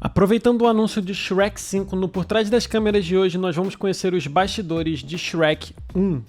Aproveitando o anúncio de Shrek 5, no Por Trás das Câmeras de hoje, nós vamos conhecer os bastidores de Shrek 1.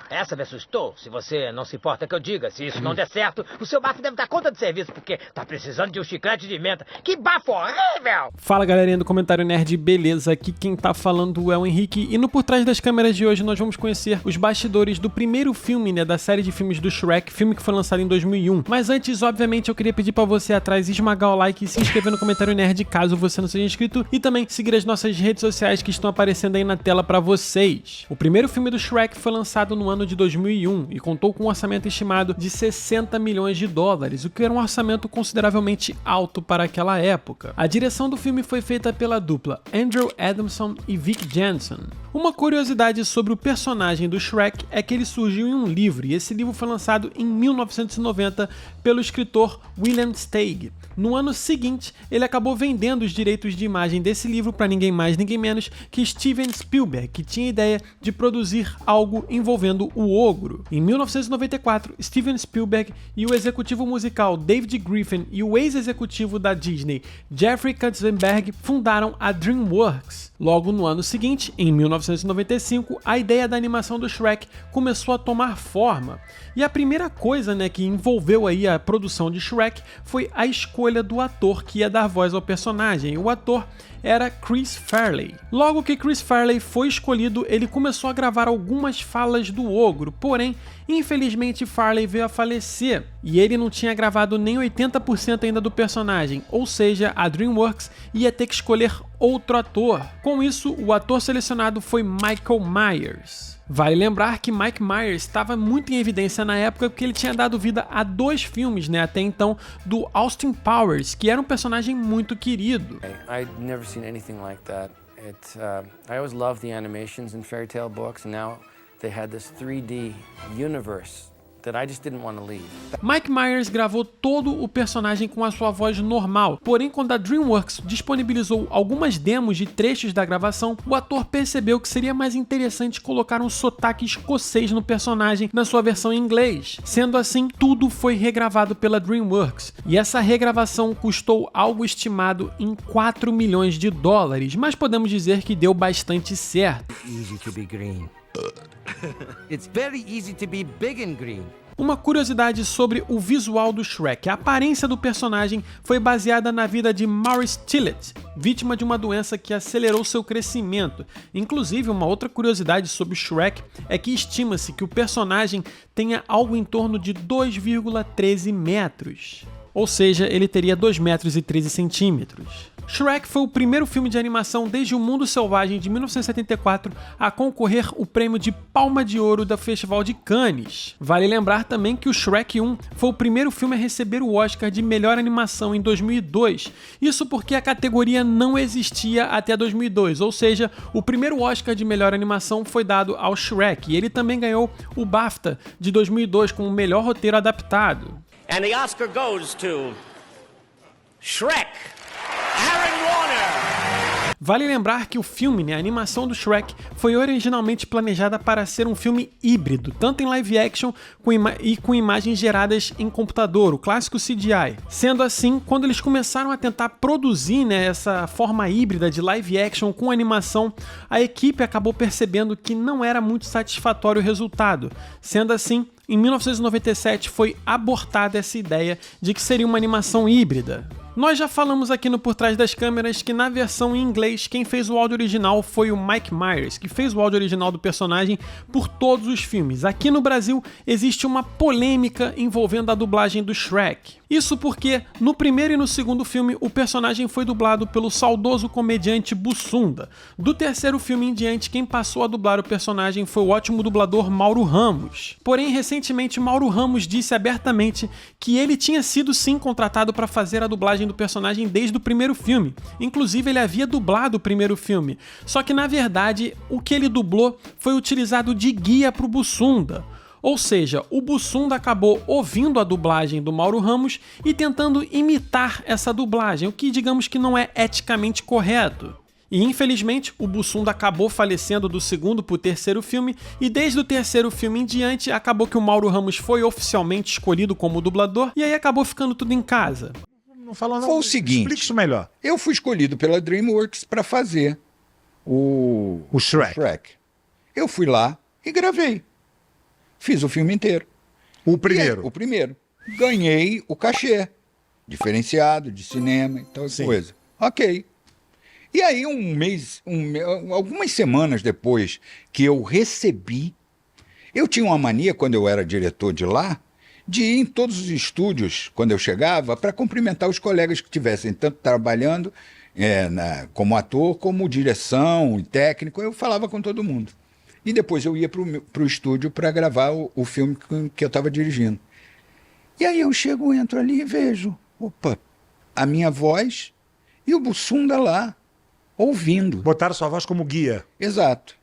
Essa me assustou. Se você não se importa que eu diga, se isso não der certo, o seu bafo deve dar conta de serviço, porque tá precisando de um chiclete de menta. Que bafo horrível! Fala galerinha do Comentário Nerd, beleza? Aqui quem tá falando é o Henrique, e no Por Trás das Câmeras de hoje nós vamos conhecer os bastidores do primeiro filme, da série de filmes do Shrek, filme que foi lançado em 2001. Mas antes, obviamente, eu queria pedir pra você atrás esmagar o like e se inscrever no Comentário Nerd, caso você não seja inscrito, e também seguir as nossas redes sociais que estão aparecendo aí na tela pra vocês. O primeiro filme do Shrek foi lançado no ano de 2001 e contou com um orçamento estimado de 60 milhões de dólares, o que era um orçamento consideravelmente alto para aquela época. A direção do filme foi feita pela dupla Andrew Adamson e Vic Jensen. Uma curiosidade sobre o personagem do Shrek é que ele surgiu em um livro, e esse livro foi lançado em 1990 pelo escritor William Steig. No ano seguinte, ele acabou vendendo os direitos de imagem desse livro para ninguém mais, ninguém menos que Steven Spielberg, que tinha a ideia de produzir algo envolvendo o ogro. Em 1994, Steven Spielberg e o executivo musical David Griffin e o ex-executivo da Disney, Jeffrey Katzenberg, fundaram a DreamWorks. Logo no ano seguinte, em 1995, a ideia da animação do Shrek começou a tomar forma. E a primeira coisa, que envolveu aí a produção de Shrek foi a escolha do ator que ia dar voz ao personagem. O ator era Chris Farley. Logo que Chris Farley foi escolhido, ele começou a gravar algumas falas do ogro, porém, infelizmente Farley veio a falecer e ele não tinha gravado nem 80% ainda do personagem, ou seja, a DreamWorks ia ter que escolher outro ator. Com isso, o ator selecionado foi Michael Myers. Vale lembrar que Mike Myers estava muito em evidência na época porque ele tinha dado vida a 2 filmes, até então, do Austin Powers, que era um personagem muito querido. I'd never seen anything like that. I always loved the animations in fairy tale books, and now they had this 3D universe that I just didn't want to leave. Mike Myers gravou todo o personagem com a sua voz normal, porém quando a DreamWorks disponibilizou algumas demos de trechos da gravação, o ator percebeu que seria mais interessante colocar um sotaque escocês no personagem na sua versão em inglês. Sendo assim, tudo foi regravado pela DreamWorks, e essa regravação custou algo estimado em 4 milhões de dólares, mas podemos dizer que deu bastante certo. Easy to be green. It's very easy to be big and green. Uma curiosidade sobre o visual do Shrek: a aparência do personagem foi baseada na vida de Maurice Tillet, vítima de uma doença que acelerou seu crescimento. Inclusive, uma outra curiosidade sobre o Shrek é que estima-se que o personagem tenha algo em torno de 2,13 metros. Ou seja, ele teria 2 metros e 13 centímetros. Shrek foi o primeiro filme de animação desde O Mundo Selvagem de 1974 a concorrer o prêmio de Palma de Ouro do Festival de Cannes. Vale lembrar também que o Shrek 1 foi o primeiro filme a receber o Oscar de melhor animação em 2002. Isso porque a categoria não existia até 2002, ou seja, o primeiro Oscar de melhor animação foi dado ao Shrek, e ele também ganhou o BAFTA de 2002 como melhor roteiro adaptado. And the Oscar goes to Shrek. Aaron Warner. Vale lembrar que o filme, a animação do Shrek, foi originalmente planejada para ser um filme híbrido, tanto em live action e com imagens geradas em computador, o clássico CGI. Sendo assim, quando eles começaram a tentar produzir essa forma híbrida de live action com animação, a equipe acabou percebendo que não era muito satisfatório o resultado. Sendo assim, em 1997 foi abortada essa ideia de que seria uma animação híbrida. Nós já falamos aqui no Por Trás das Câmeras que na versão em inglês quem fez o áudio original foi o Mike Myers, que fez o áudio original do personagem por todos os filmes. Aqui no Brasil existe uma polêmica envolvendo a dublagem do Shrek. Isso porque no primeiro e no segundo filme o personagem foi dublado pelo saudoso comediante Bussunda. Do terceiro filme em diante, quem passou a dublar o personagem foi o ótimo dublador Mauro Ramos. Porém, recentemente Mauro Ramos disse abertamente que ele tinha sido sim contratado para fazer a dublagem do personagem desde o primeiro filme. Inclusive, ele havia dublado o primeiro filme. Só que, na verdade, o que ele dublou foi utilizado de guia para o Bussunda. Ou seja, o Bussunda acabou ouvindo a dublagem do Mauro Ramos e tentando imitar essa dublagem, o que digamos que não é eticamente correto. E infelizmente, o Bussunda acabou falecendo do segundo pro terceiro filme, e desde o terceiro filme em diante, acabou que o Mauro Ramos foi oficialmente escolhido como dublador, e aí acabou ficando tudo em casa. Não fala nada. Foi o seguinte, Explica isso melhor. eu fui escolhido pela DreamWorks para fazer o Shrek. Eu fui lá e gravei. Fiz o filme inteiro. O primeiro. E aí, o primeiro. Ganhei o cachê. Diferenciado, de cinema e tal coisa. Ok. E aí, algumas semanas depois que eu recebi, eu tinha uma mania, quando eu era diretor de lá, de ir em todos os estúdios, quando eu chegava, para cumprimentar os colegas que estivessem tanto trabalhando como ator, como direção e técnico. Eu falava com todo mundo. E depois eu ia para o estúdio para gravar o filme que eu estava dirigindo. E aí eu entro ali e vejo, opa, a minha voz e o Bussunda lá, ouvindo. Botaram sua voz como guia. Exato.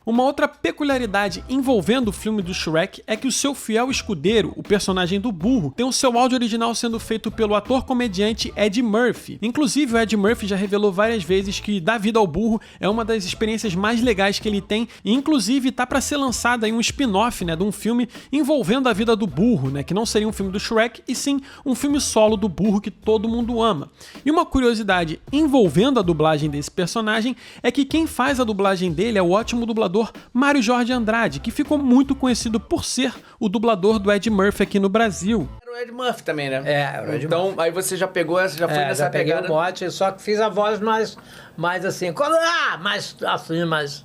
Uma outra peculiaridade envolvendo o filme do Shrek é que o seu fiel escudeiro, o personagem do burro, tem o seu áudio original sendo feito pelo ator-comediante Ed Murphy. Inclusive, o Ed Murphy já revelou várias vezes que dar vida ao burro é uma das experiências mais legais que ele tem, e inclusive tá para ser lançado aí um spin-off, de um filme envolvendo a vida do burro, que não seria um filme do Shrek, e sim um filme solo do burro que todo mundo ama. E uma curiosidade envolvendo a dublagem desse personagem é que quem faz a dublagem dele é o ótimo dublador Mário Jorge Andrade, que ficou muito conhecido por ser o dublador do Ed Murphy aqui no Brasil. Era o Ed Murphy também, né? Era o Ed Então, aí você já pegou essa, já foi nessa já peguei pegada. o mote, só que fiz a voz mais assim, mais assim,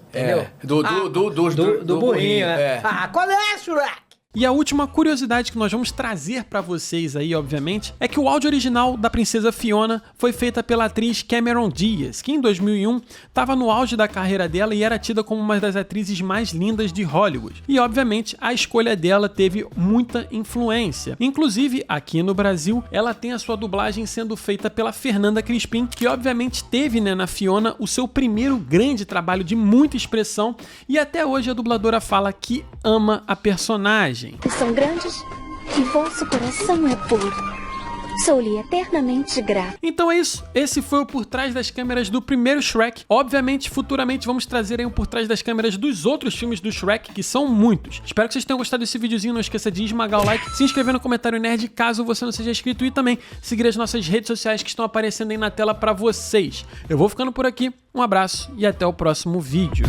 entendeu? Do burrinho, né? é. Qual é, Shrek? E a última curiosidade que nós vamos trazer pra vocês aí, obviamente, é que o áudio original da Princesa Fiona foi feita pela atriz Cameron Diaz, que em 2001 estava no auge da carreira dela e era tida como uma das atrizes mais lindas de Hollywood. E obviamente a escolha dela teve muita influência. Inclusive, aqui no Brasil, ela tem a sua dublagem sendo feita pela Fernanda Crispim, que obviamente teve, na Fiona, o seu primeiro grande trabalho de muita expressão, e até hoje a dubladora fala que ama a personagem. São grandes e vosso coração é puro. Sou-lhe eternamente grato. Então é isso, esse foi o Por Trás das Câmeras do primeiro Shrek. Obviamente, futuramente vamos trazer aí um Por Trás das Câmeras dos outros filmes do Shrek, que são muitos. Espero que vocês tenham gostado desse videozinho, não esqueça de esmagar o like, se inscrever no comentário nerd caso você não seja inscrito, e também seguir as nossas redes sociais que estão aparecendo aí na tela pra vocês. Eu vou ficando por aqui, um abraço e até o próximo vídeo.